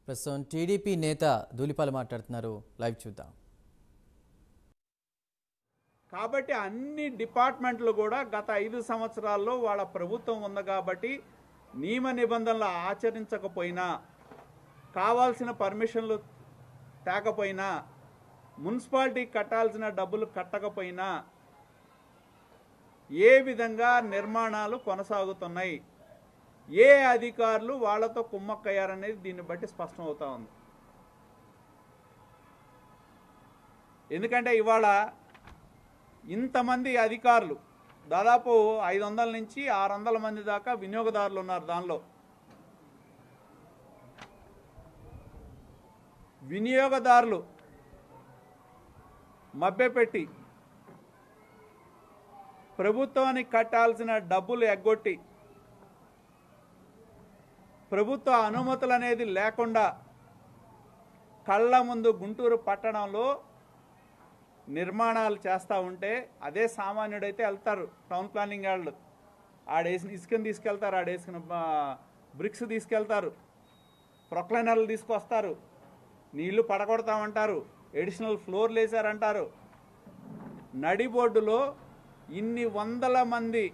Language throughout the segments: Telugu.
ప్రస్తుతం టీడీపీ నేత ధూళిపాల మాట్లాడుతున్నారు. లైవ్ చూద్దాం. కాబట్టి అన్ని డిపార్ట్మెంట్లు కూడా గత 5 సంవత్సరాల్లో వాళ్ళ ప్రభుత్వం ఉంది కాబట్టి నియమ నిబంధనలు ఆచరించకపోయినా, కావాల్సిన పర్మిషన్లు తేకపోయినా, మున్సిపాలిటీ కట్టాల్సిన డబ్బులు కట్టకపోయినా ఏ విధంగా నిర్మాణాలు కొనసాగుతున్నాయి, ఏ అధికారులు వాళ్ళతో కుమ్మక్కయ్యారనేది దీన్ని బట్టి స్పష్టం అవుతా ఉంది. ఎందుకంటే ఇవాళ ఇంతమంది అధికారులు, దాదాపు 500 నుంచి 600 మంది దాకా వినియోగదారులు ఉన్నారు. దానిలో వినియోగదారులు మభ్యపెట్టి ప్రభుత్వానికి కట్టాల్సిన డబ్బులు ఎగ్గొట్టి ప్రభుత్వ అనుమతులు అనేది లేకుండా కళ్ళ ముందు గుంటూరు పట్టణంలో నిర్మాణాలు చేస్తూ ఉంటే అదే సామాన్యుడైతే వెళ్తారు. టౌన్ ప్లానింగ్ వాళ్ళు ఆడేసిన ఇసుకని తీసుకెళ్తారు, ఆడేసిన బ్రిక్స్ తీసుకెళ్తారు, ప్రొక్లైనర్లు తీసుకొస్తారు, నీళ్లు పడగొడతామంటారు, ఎడిషనల్ ఫ్లోర్లు వేసారంటారు. నడిబొడ్డులో ఇన్ని వందల మంది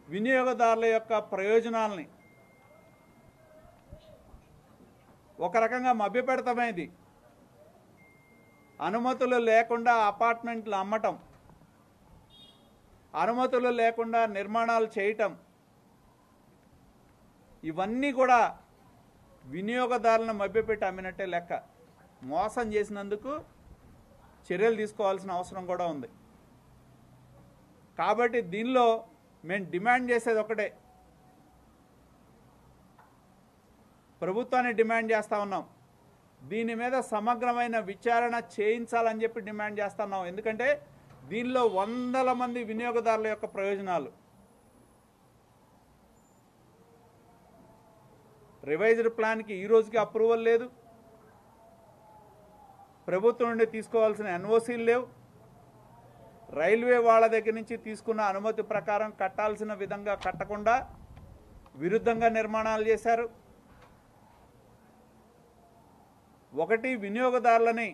వినియోగదారుల యొక్క ప్రయోజనాలని ఒక రకంగా మభ్యపెడతామేది. అనుమతులు లేకుండా అపార్ట్మెంట్లు అమ్మటం, అనుమతులు లేకుండా నిర్మాణాలు చేయటం, ఇవన్నీ కూడా వినియోగదారులను మభ్యపెట్టి అమ్మినట్టే లెక్క. మోసం చేసినందుకు చర్యలు తీసుకోవాల్సిన అవసరం కూడా ఉంది. కాబట్టి దీనిలో మేము డిమాండ్ చేసేది ఒకటే, ప్రభుత్వాన్ని డిమాండ్ చేస్తూ ఉన్నాం, దీని మీద సమగ్రమైన విచారణ చేయించాలని చెప్పి డిమాండ్ చేస్తున్నాం. ఎందుకంటే దీనిలో వందల మంది వినియోగదారుల యొక్క ప్రయోజనాలు. రివైజ్డ్ ప్లాన్కి ఈ రోజుకి అప్రూవల్ లేదు, ప్రభుత్వం నుండి తీసుకోవాల్సిన ఎన్ఓసీలు లేవు, రైల్వే వాళ్ళ దగ్గర నుంచి తీసుకున్న అనుమతి ప్రకారం కట్టాల్సిన విధంగా కట్టకుండా విరుద్ధంగా నిర్మాణాలు చేశారు. ఒకటి వినియోగదారులని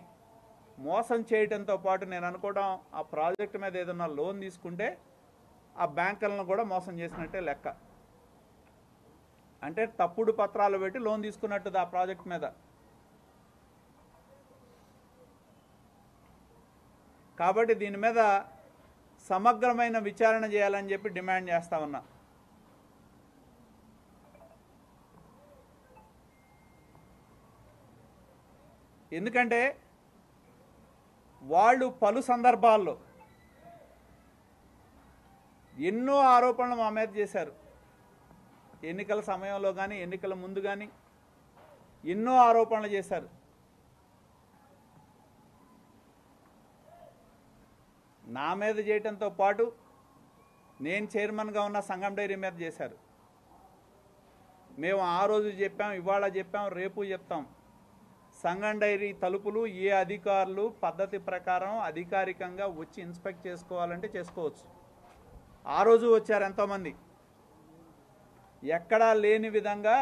మోసం చేయడంతో పాటు నేను అనుకోవడం ఆ ప్రాజెక్టు మీద ఏదన్నా లోన్ తీసుకుంటే ఆ బ్యాంకులను కూడా మోసం చేసినట్టే లెక్క. అంటే తప్పుడు పత్రాలు పెట్టి లోన్ తీసుకున్నట్టు ఆ ప్రాజెక్ట్ మీద. కాబట్టి దీని మీద సమగ్రమైన విచారణ చేయాలని చెప్పి డిమాండ్ చేస్తా ఉన్నా. ఎందుకంటే వాళ్ళు పలు సందర్భాల్లో ఎన్నో ఆరోపణలు మా మీద చేశారు. ఎన్నికల సమయంలో కానీ ఎన్నికల ముందు కానీ ఎన్నో ఆరోపణలు చేశారు. నా మీద చేయటంతో పాటు నేను చైర్మన్గా ఉన్న సంగం డైరీ మీద చేశారు. మేము ఆ రోజు చెప్పాం, ఇవాళ చెప్పాం, రేపు చెప్తాం. సంగం డైరీ తలుపులు ఏ అధికారులు పద్ధతి ప్రకారం అధికారికంగా వచ్చి ఇన్స్పెక్ట్ చేసుకోవాలంటే చేసుకోవచ్చు. ఆ రోజు వచ్చారు ఎంతోమంది. ఎక్కడా లేని విధంగా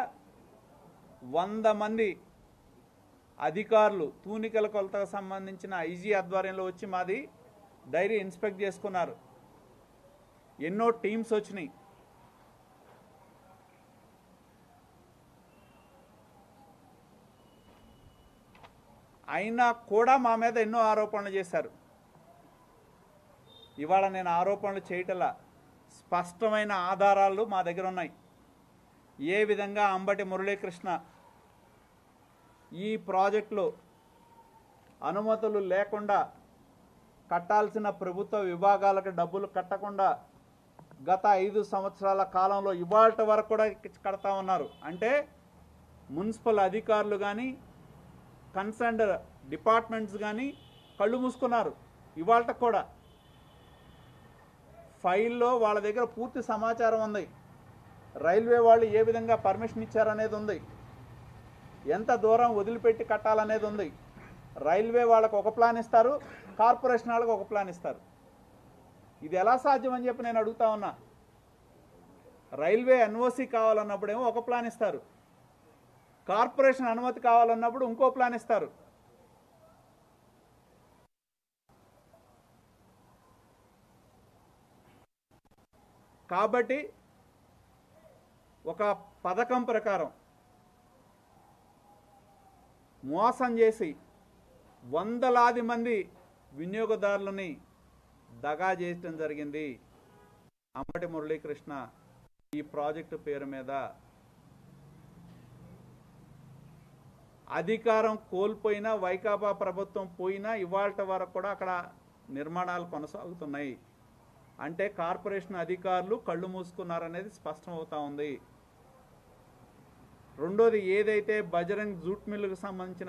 100 మంది అధికారులు తూనికల కొలతకు సంబంధించిన ఐజీ ఆధ్వర్యంలో వచ్చి మాది డైరీ ఇన్స్పెక్ట్ చేసుకున్నారు. ఎన్నో టీమ్స్ వచ్చినాయి. అయినా కూడా మా మీద ఎన్నో ఆరోపణలు చేశారు. ఇవాళ నేను ఆరోపణలు చేయటలా, స్పష్టమైన ఆధారాలు మా దగ్గర ఉన్నాయి. ఏ విధంగా అంబటి మురళీకృష్ణ ఈ ప్రాజెక్టులో అనుమతులు లేకుండా కట్టాల్సిన ప్రభుత్వ విభాగాలకు డబ్బులు కట్టకుండా గత 5 సంవత్సరాల కాలంలో ఇవాళ వరకు కూడా కడతా ఉన్నారు. అంటే మున్సిపల్ అధికారులు కానీ కన్సర్న్డ్ డిపార్ట్మెంట్స్ కానీ కళ్ళు మూసుకున్నారు. ఇవాళ కూడా ఫైల్లో వాళ్ళ దగ్గర పూర్తి సమాచారం ఉంది. రైల్వే వాళ్ళు ఏ విధంగా పర్మిషన్ ఇచ్చారనేది ఉంది, ఎంత దూరం వదిలిపెట్టి కట్టాలనేది ఉంది. రైల్వే వాళ్ళకు ఒక ప్లాన్ ఇస్తారు, కార్పొరేషన్ వాళ్ళకు ఒక ప్లాన్ ఇస్తారు. ఇది ఎలా సాధ్యం అని చెప్పి నేను అడుగుతా ఉన్నా. రైల్వే ఎన్ఓసి కావాలన్నప్పుడేమో ఒక ప్లాన్ ఇస్తారు, కార్పొరేషన్ అనుమతి కావాలన్నప్పుడు ఇంకో ప్లాన్ ఇస్తారు. కాబట్టి ఒక పథకం ప్రకారం మోసం చేసి వందలాది మంది వినియోగదారులని దగా చేయడం జరిగింది అంబటి మురళీకృష్ణ ఈ ప్రాజెక్టు పేరు మీద. అధికారం కోల్పోయినా, వైకాపా ప్రభుత్వం పోయినా ఇవాళ వరకు కూడా అక్కడ నిర్మాణాలు కొనసాగుతున్నాయి. అంటే కార్పొరేషన్ అధికారులు కళ్ళు మూసుకున్నారనేది స్పష్టమవుతా ఉంది. రెండోది, ఏదైతే బజరంగ్ జూట్ మిల్లుకు సంబంధించిన